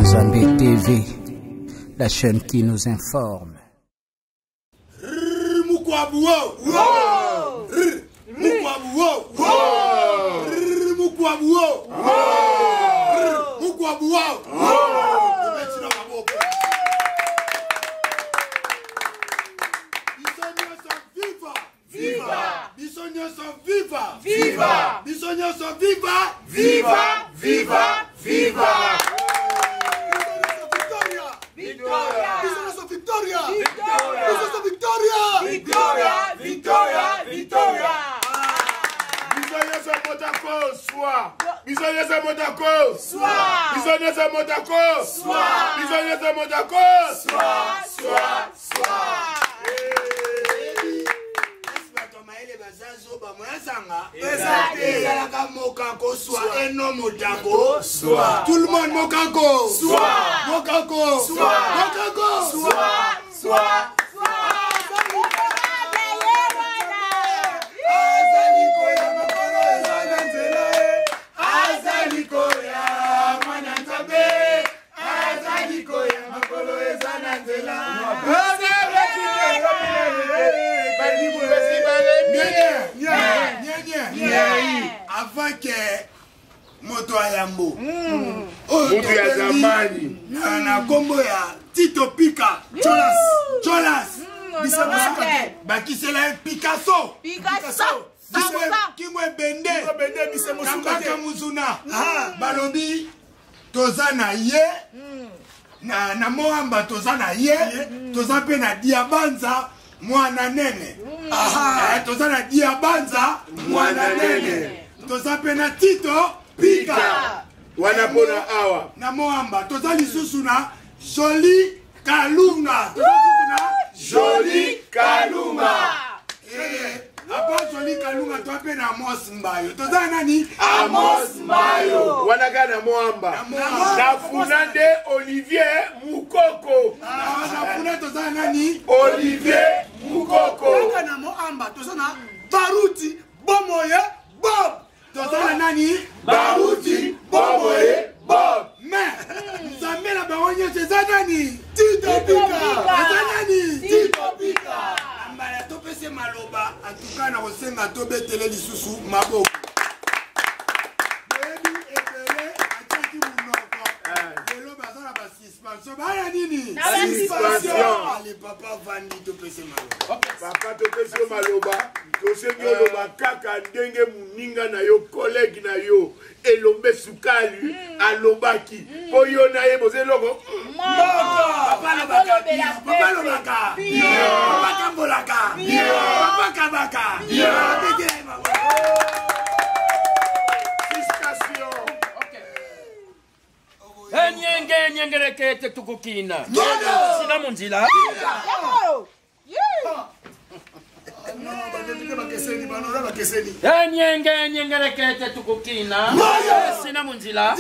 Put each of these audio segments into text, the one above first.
Zambé TV, la chaîne qui nous informe. Tout le monde mokanko, mokanko, mokanko, avant que moto ayambo moto ya zamani na kombo ya Tito Pika Cholas bakisela Picasso kimwe bende kambaka muzuna balobi toza na ye na moamba toza na ye toza pe na diabanza mwana nene toza na diabanza mwana nene toza pe na Tito Pika wanapona awa na moamba toza lisusu na Joli Kalunga Joli Kalunga apa Joli Kalunga toza pe na Amos Mbayo toza nani Amos Mbayo wanagana moamba na Funande Olivier Mukoko na Funande toza nani Olivier Mukoko na moamba toza na Baruti Bomoye Bob toza nani Baruti Bomoye Bob Nzambe na baonye teza nani Tito Pika nani Tito Pika ambala topese maloba atuka na kosenga tobetele lisusu maboko bebi ebele ataki munoko lelo bazala ba suspension baya nini suspension ali papa vandi topese maloba papa topese maloba tosengi oloba kaka ndenge muninga na yo collègue na yo elombe sukali alobaki po yo na ye boze loko papa lobaka papa kambolaka papa kabaka Nyenge tukukina sina munzila nyenge tukukina sina munzila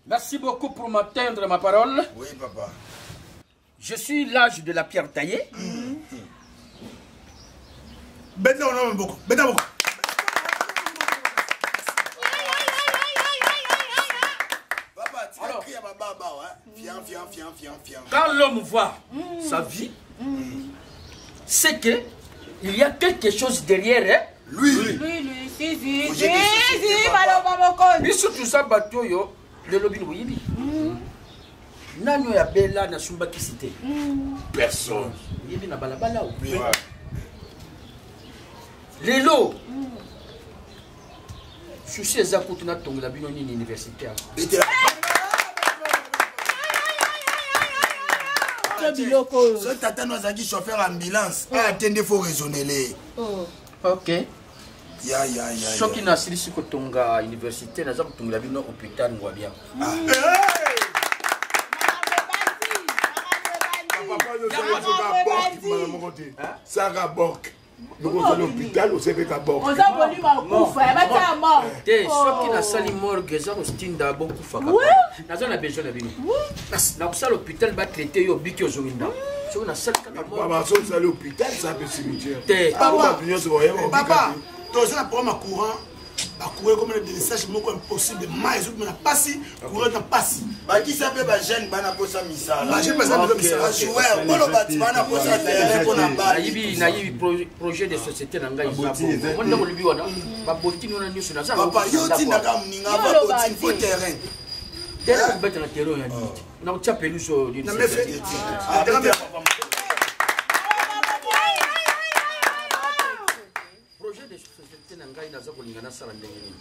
Merci beaucoup pour m'attendre ma parole. Oui, papa. Je suis l'âge de la pierre taillée. Quand l'homme voit sa vie, c'est que il y a quelque chose derrière lui. Mais surtout ça, bateau yo. Le lobby nous yibi. Nano ya bella na sumba kisite. Personne. Yibi na balabala ou. Lelo. Souci ezakutu na tonga bino ni universitaire. Ce tata nous a dit chauffeur ambulance. Attendez, faut raisonner les. Ok. Ya. Choki na silisi kotonga université na za kotonga bino hôpital ngwa bien. Ça rabok. Nous allons à l'hôpital, on sait que rabok. On a volé ma bouffe, elle va être mort. Te choki na sali morgue za ko stinda bon kufa ka. Na za na besoin na bino. Na ko sala hôpital ba traiter yo biki ozoinda. So na sali ka mort. Papa, si on à l'hôpital, ça peut cimetière. Te Papa, tu as un courant. Courir comme des messages impossible mais on n'a pas si courir n'a pas si qui s'appelle ba jeune bana posa misala je pense à jouer pour le bâtiment na posa terrain pour na ba nayibi projet de société na ngai zabo on ndako libi wana ba botini wana nyusu na za papa yo tinda ka mninga ba botini pour terrain terrain bête na terrain ya niti na ucha peluso ni na mefe projet de société na ngai naza kolingana sala ndenge nini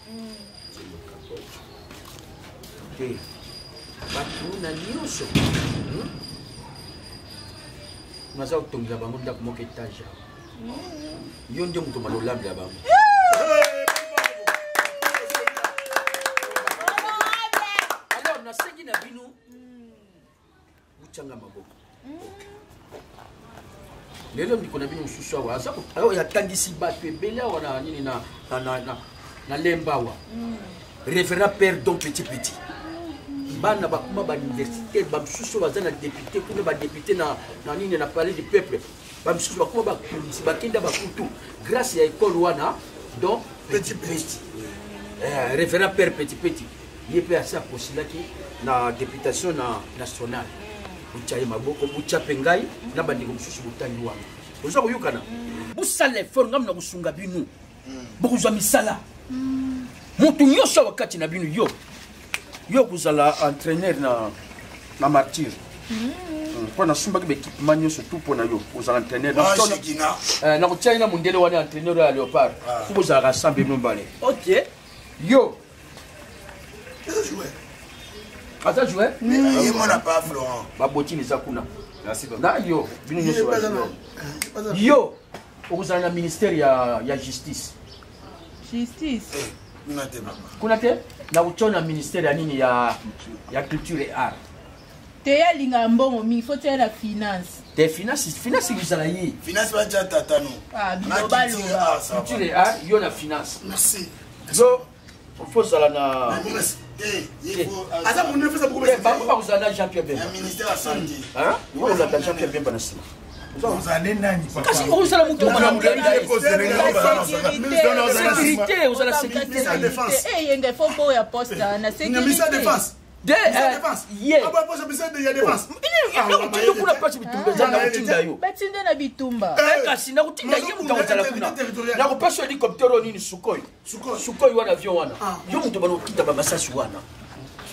te bato na nyonso naza kotongela bango ndako moko etage yo nde moto malolable ya bango alors nasengi na bino butyanga maboko lelo ndiko na bino mosusu awa aza yatangisi bato ebele awa na nini na lemba awa révérend père don petit bana bakuma bauniversité bamosusu baza na député kuna badéputé na nini na palais du peuple bamosusu bakuma bakonisi bakenda bakutu grâce ya école wana don petit révérend père petit ye mpe asi aposilaki na députation nationale buchaye maboko buchape ngai na bandeko mosusu botandi wana oza koyokana bosala effort ngam na kosunga bino bokozwa misala moto nyonso wakati na bino yo kozala entraîneur na martyr mpo nasumbaki baéquipement nyonso tout mpo na yo kozala entraîneur na kotiai na mondele wana entraîneur ya léopard po bozalaka ensemble bino mbale ok yo ata joueur yemona pas Florent babotini eza kuna na yo bino nyonso yo okozala na ministère ya justice kuna te na kotiona ministère ya nini ya culture et art te yalinga mbongo mingi faut tia na finance te finance ezala ye finance batia tatano bilobaloba culture et art yo na finance merci zo faut zala na aza mon neuf ça beaucoup bakozala na Jean-Pierre Bemba ministère ya santé ozala na Jean-Pierre Bemba na nsima kasi ozala moto sécurité ozala sécurité eyenge fo mpo ya poste na sécurité kuna pasi bitumba eza na kotinda yo batinde na bitumba kasi na kotinda ye moto akozala kuna na kopesa hélicoptère onini sukoyi wana avion wana yo moto bana kokinda bamasasi wana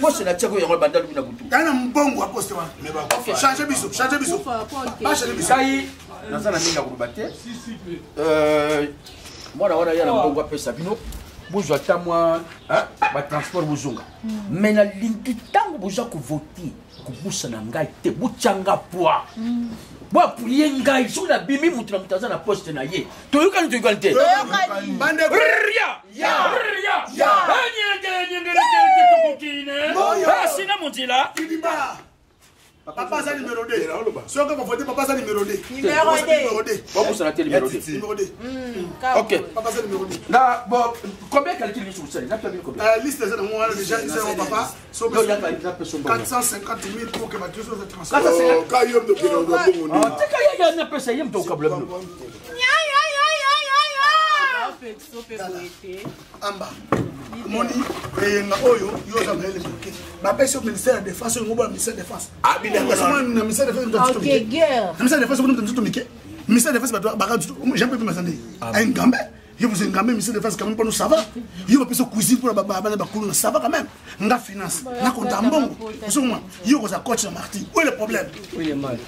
pose na tiako yango banda lubi na butu kana mbongo wa poste wana changer biso kai naza na minga koloba te mwana wana ya na mbongo apesa bino bozwa ata mwa batransport bozonga mai nalingi ntango boza kovote kobusana ngai te botyanga poi boapulie ngai soki nabimi moto na moto aza na poste na ye toyokani te asina monzela papa ça numéro 2 si on peut voter papa ça numéro 2 babusana te numéro 2 ok papa ça numéro 2 na bon combien calcul ni sur ça na pas bien combien liste ça moi déjà c'est mon papa so 450 000 pour que ma tout ça transfert kayom de kino do bongo te kaya na pesa yem to kabla amba moni na oyo yo za mbele mke bapesa au ministère de défense ngoba ministère de défense bila kwa na ministère de défense OK guerre ministère de défense ngoba mtu mike ministère de défense baka Jean Pierre Masande a ngambe yo vous ngambe ministère de défense quand même pour nous ça va yo bapesa cuisine pour baba bana bakulu ça va quand même nga finance na konta mbongo soma yo ko za coach na Martin où est le problème oui le mal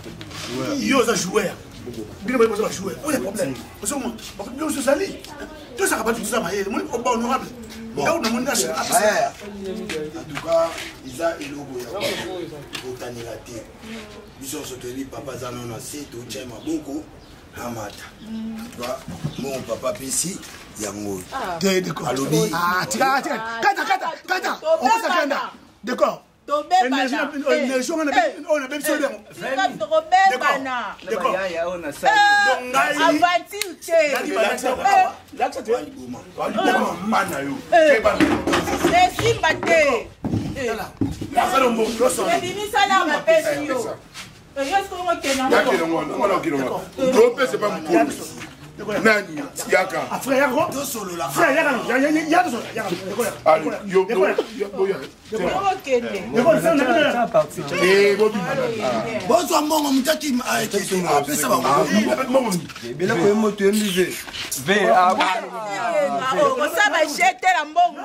yo za joueur Bien que vous jouer. Où est le problème? Parce que moi, on se salit. Tout ça va tout ça, mais on est honorable. Bon, on a mon âge. En tout cas, ils ont le logo. Pour tanner la terre. Ils sont soutenus, papa Zanon a c'est tout tient beaucoup. Hamata. Mon papa ici, Yango. Alobi. Ah, tiens, kata. On peut s'attendre. D'accord. On a même ça. Nani Yaka frère deux solo là frère Yaka bonsoir mon mutaki après ça va bila ko moto MV ça va jeter la mbongo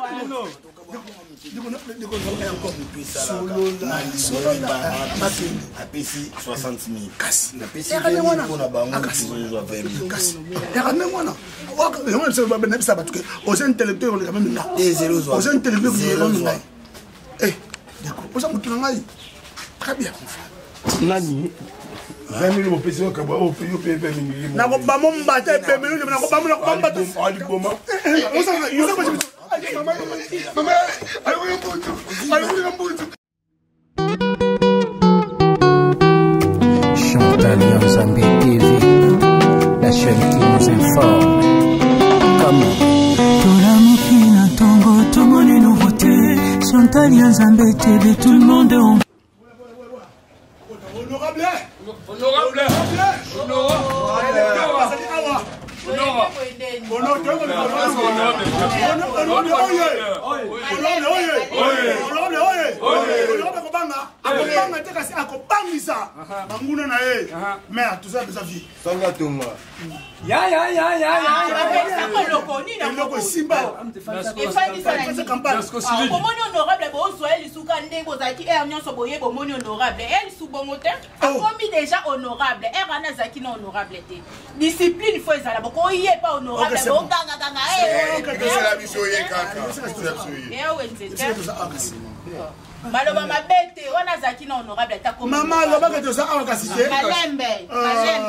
apesi 60 000 kasi apesi 20 000 pour na bango kizozo 20 000 kasi ya même wana on se va benefit ça parce que aux intellectuels on est quand même là aux intellectuels on est là d'accord on s'en ngai très bien nani 20 000 opesi wa kabwa o payo pe 20 000 na ko ba mo mbate pe me na ko ba mo na ko mbate ali boma on s'en Maman, Chantal Yanzambe TV, la chaîne qui nous informe. Comment Tolamokina Tongo, Tomone nouveauté. Chantal Yanzambe TV, tout le monde est en. Honorable. Discipline, il faut les aller. Pourquoi il n'est pas honorable? Maloba mabete wana zaki na honorable ta comme maman loba que ça a kasité malembe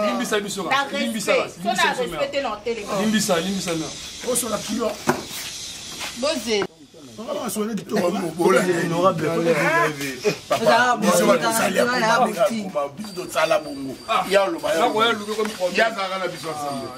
limbisa biso limbisa sona respecter dans télé limbisa na o sur la kilo boze on soit de tout honorable papa biso va salir pour biso de sala bongo ya lo ba ya ka na biso ensemble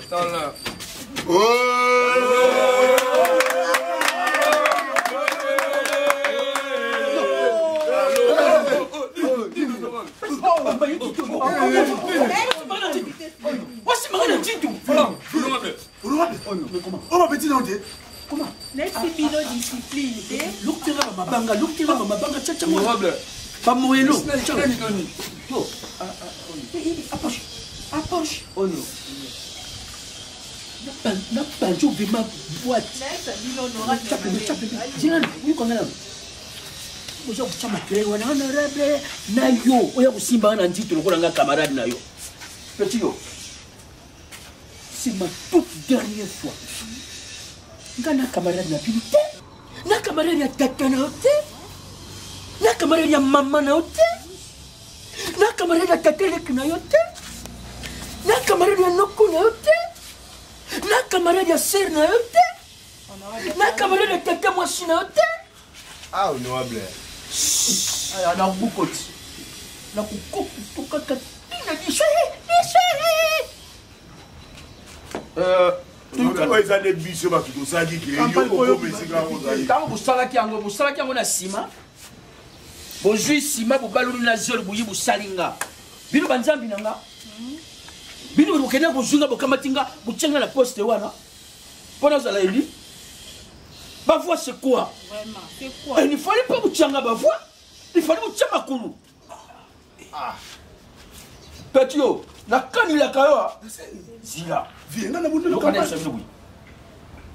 Comment? Merci Bilo discipline. Luktira mabanga, tchatcha honorable. Pas moyeno. Approche. Oh non. N'a pas joué ma boîte. Merci Bilo honorable. Tiens, oui qu'on a là. Oja kuchama kile wana honorable na yo oya kusimba na ndito lokola nga camarade na yo. Petit yo. C'est ma toute dernière fois. Nga camarade na pilite. Na camarade ya tata na ote. Na camarade ya mama na ote. Na camarade ya tatelek na yote. Na camarade ya noko na yote. Na camarade ya sœur na yote. Na camarade ya tata mwasi na yote. ah honorable na bukoti na kukokaka tina dishe eza nde biso bato tosali ke ntango bosalaki yango na nsima bozwi nsima bobaloli na zelo boyi bosali nga bino banzambi na nga bino bokende bozwi nga bokamati nga botianga na poste wana mpo nazala eli bavoix c'est quoi? Vraiment, c'est quoi? Il ne fallait pas vous tirer ma voix, il fallait vous tirer ma coulou. Petit yo, la canne il a kawa. Zila. Viens dans le bout de la campagne.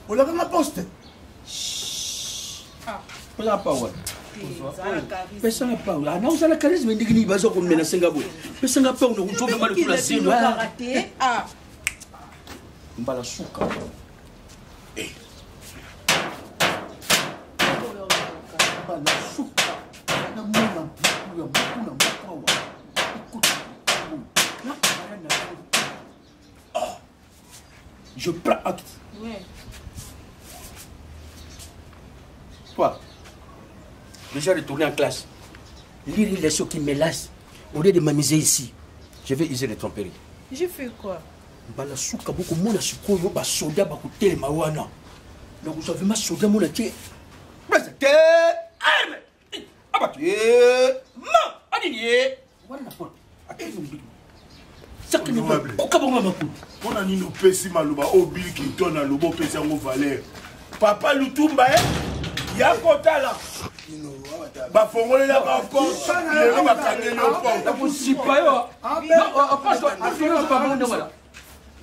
On l'a dans la poste. Pas la parole. pesanga pa ana uzala charisme ndiki ni bazo komena senga boy pesanga pa uno kutoka mali kula zeno mbala suka mbala suka na mwana ya mkuna mkawa je prends acte. Ouais. Toi, déjà retourner en classe, lire les leçons qui me lassent, au lieu de m'amuser ici, je vais user de tromperie. J'ai fait quoi? Bala souka beaucoup mon asiko yo ba soda ba kutele mawana. Donc vous avez ma soda mon atier. Basete arme. Abatie. Ma adinier. Voilà la porte. Attention. On a ni nous pesi maluba obi qui donne à lobo pesi en valeur. Papa Lutumba ya kota là. Ba fongole la ba ko. Le ba kangé no po. La posipa yo. Non, parce que afino pas bon de voilà.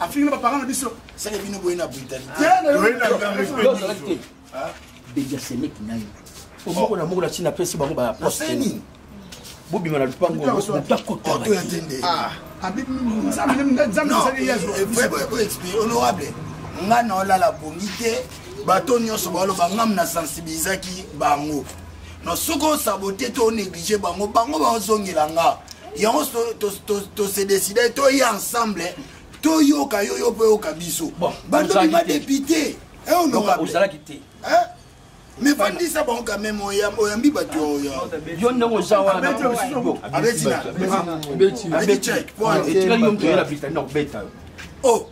Afino pas parler biso. Ça les bino boina brutalité. Respect. Beja senek nayo. Au moko na moko la tina pesi bango ba poste. Bobi mala lupango na kota. Honorable nga na olala bongi te bato nyonso baloba ngam na sensibilisaki bango no soko sabote to négligé bango bazongela nga yango to se décider to y ensemble to yoka yo po yoka biso bato bima député honorable ozalaki te mais vandisa bango quand même oyambi bato yo ndongo zawa abetina check oh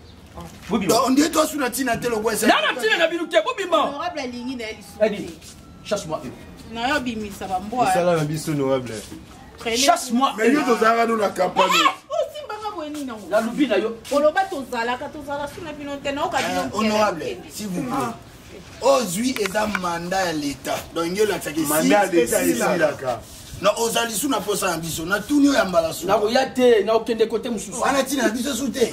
on dit toi sur la tina telo quoi ça na tina na biluke bobima honorable lingi na ali chasse-moi na yo bimisa bamboa ça là biso honorable chasse-moi mais yo tozanga dans la campagne osimbanga bweni nango la lubina yo oloba tozalaka suna bino te na oka bino honorable s'il vous plaît ozwi eza mandat ya l'état donc yo latsaki mandat ya l'état ici là ka na ozali suna posa na biso na tuni ya mbala suna na koya te na okende kote mususu ana tina biso sute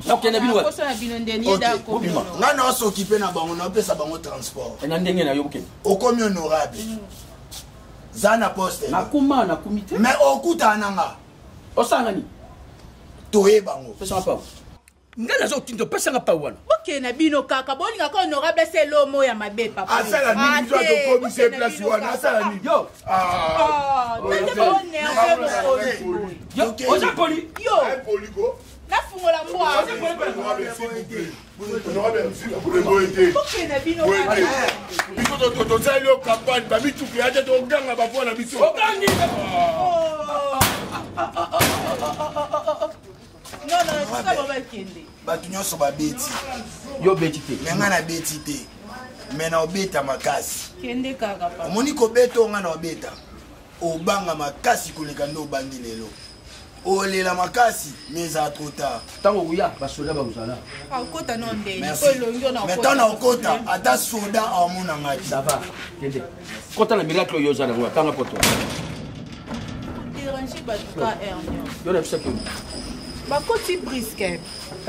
na okende bino posa na bino ndeni eda ko nga na s'occuper na bango na pesa bango transport na ndenge na yo bokende okomi honorable za na poste na kuma na comité mais okuta nanga osangani toye bango pesa pa nga nazo tinto pesa nga pa wana ok na bino kaka bolinga ko honorable c'est l'homme ya mabe papa asala nini zo to commissaire place wana asala nini yo tete bonne yo oza poli yo poli ko na fungola mboa ok na bino biso tozali yo campagne bamituku yaje toganga bafwa na biso ogangi non ça va kende bato nyonso babeti yo beti te me nga na beti te me na obeta makasi kende kaka pa omoni kobeta onga na obeta obanga makasi koleka nde obandi lelo olela makasi me ezala trop tard ntango oya basoda bakozala akota no ndeni me ntango na okota ata soda aomona ngai sava kende kota na miracle oyo oza nango atanga poto déranger batuka hernion yo na biso kende bakoti briske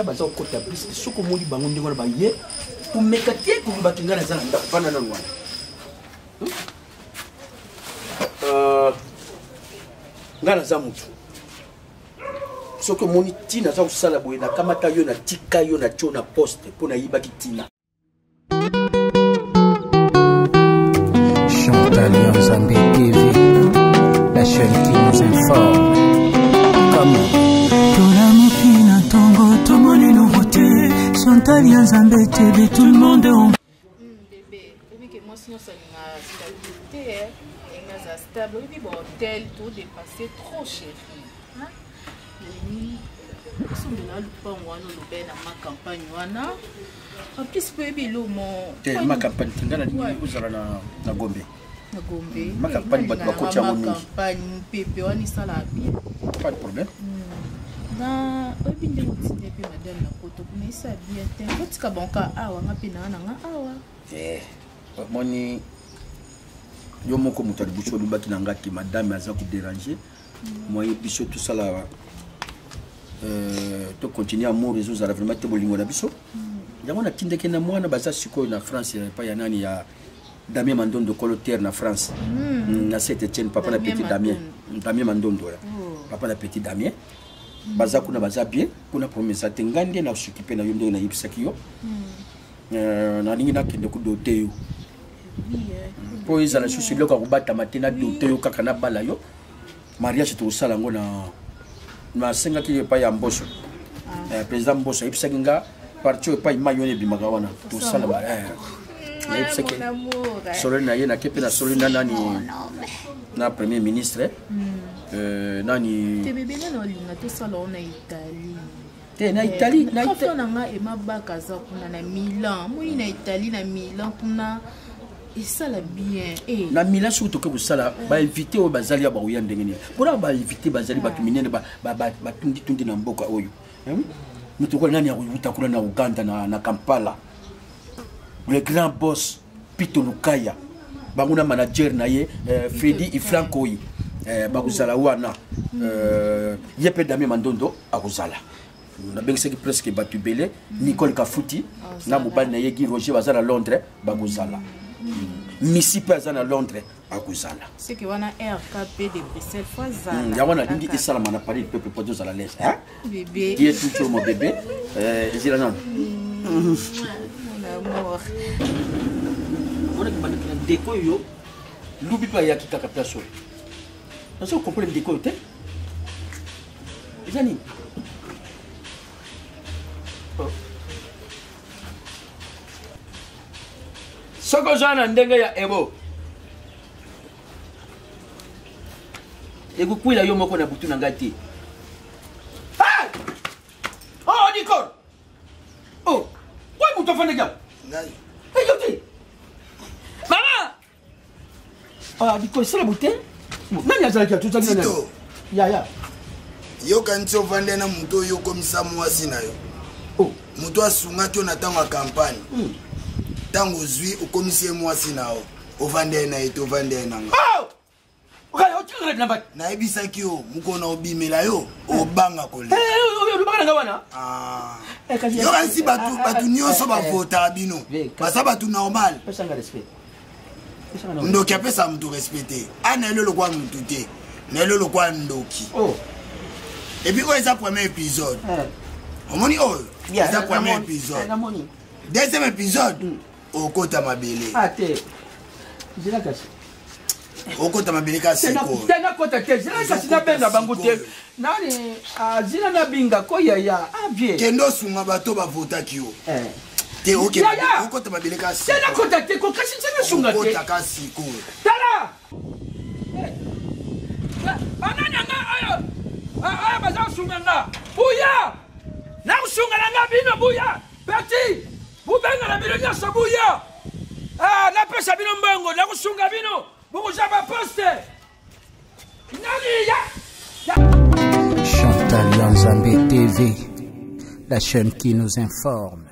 baza kokota briske soki omoni bango ndenge wana baye komeka te kolobaki ngai naza na ndako vanda nano wana ngai naza motu soki omoni ntina aza kosala boye nakamata yo natika yo na tio na poste mpo nayibaki ntina Chantal Nzambe TV, la chaîne qui nous informe. Comment Tolamokina Tongo, Tomoni nouveauté. Chantal Nzambe TV, tout le monde est en bébé, que moi sinon ça n'a stabilité, ça stable, et puis bon, tel tout dépassé trop cher. Ma campagne wana en plus peu bilo mon ma campagne tingana ni uzala na Gombe na Gombe ma campagne bat bakocha mo mingi campagne pepe wani sala bien pas de problème na obinde otinde pe madame na koto mais ça bien ten kotika banka awa ngapi na nga awa moni yo moko mutu alibuso lubaki na ngaki madame aza ku déranger moi biso tout ça là to continuer amour réseaux za vraiment te bolingo na biso yango na tindeke na mwana baza sikoyo na France pa ya nani ya Damien Mandondo colotaire na France. Na Saint-Étienne papa na petit Damien. Damien Mandondo là. Papa na petit Damien. Baza kuna baza bien, kuna promesa tengande na s'occuper na yonde na yipsaki yo. Na ningi na kende ku dote yo. Po izala susu loka kubata matena dote yo kaka na bala yo. Mariage to sala ngo na senga ki pa ya Mboso. Président Mboso yipsaki nga parti pa imayone bimaka wana to sala ba. Yipsaki. Solena yena kepe na solena nani na premier ministre. Nani te bébé na olinga to salon na Italie te na Italie na Italie na nga e mabaka za kuna na Milan moi na Italie na Milan kuna esala bien na Milan surtout que sala ba invité o bazali ba oya ndenge ni pona ba invité bazali ba tuminene ba tundi na mboka oyo mutuko nani akuta kuna na Uganda na Kampala le grand boss Pito Lukaya banguna manager na ye Freddy Ifrankoi bakuzala wana yepe Damien Mandondo akuzala na bengise ki presque batubele Nicole Kafuti na mobali na yegi Roger bazala Londres bakuzala Missy pe azana Londres akuzala c'est que wana RKP de Bruxelles fazala ya wana lingi esala mana Paris le peuple podo zala l'aise hein bébé qui est tout mon bébé zila non mon amour on a que déco yo lubi pa ya kitaka place. Vous comprenez le côté? Les amis. Ce que j'en ai ndenge ya ebo. Et vous pouvez la yomo qu'on a boutou na ngati. Ah! Oh, Nicole! Oh! Quoi vous t'en faites les gars? Hey, yoti! Maman! Ah, Nicole, c'est la bouteille? Nani azalaki tout ça Tito. Ya. Yo kanti ovande na muto yo komisa mwasi na yo. Oh, muto asungaki na tango ya campagne. Tango zwi okomisi mwasi na yo. Ovande na eto ovande na nga. Oh! Okaya otire na bat. Na ebisaki yo mukona obimela yo obanga kole. Obanga nga wana. Ah. Yo kansi batu nyonso ba vota bino. Basa batu normal. Pesa nga respect. Ndoki apesa mtu respecté. Ana lelo kwa mtu te. Na lelo kwa ndoki. Oh. Et puis ouais, ça premier épisode. Omoni oh, ça premier épisode. Deuxième épisode. Okota mabele. Ah te. Zila kasi. Okota mabele kasi ko. Tena kota te. Zila kasi na benga bangu te. Nani zila na binga ko ya. Ah bien. Kendo sunga bato ba vota kiyo. Te ok. Okota mabele kasi. Tena kota te ko kasi tena sunga te. Okota kasi ko. Tala. Banana nga ayo. Ah baza sunga nga. Buya. Na sunga nga bino buya. Petit. Bubenga na bino nyasa buya. Ah na pesa bino mbongo na kusunga bino. Bukujaba poste. Nani ya. Chantal Yanzambe TV, la chaîne qui nous informe.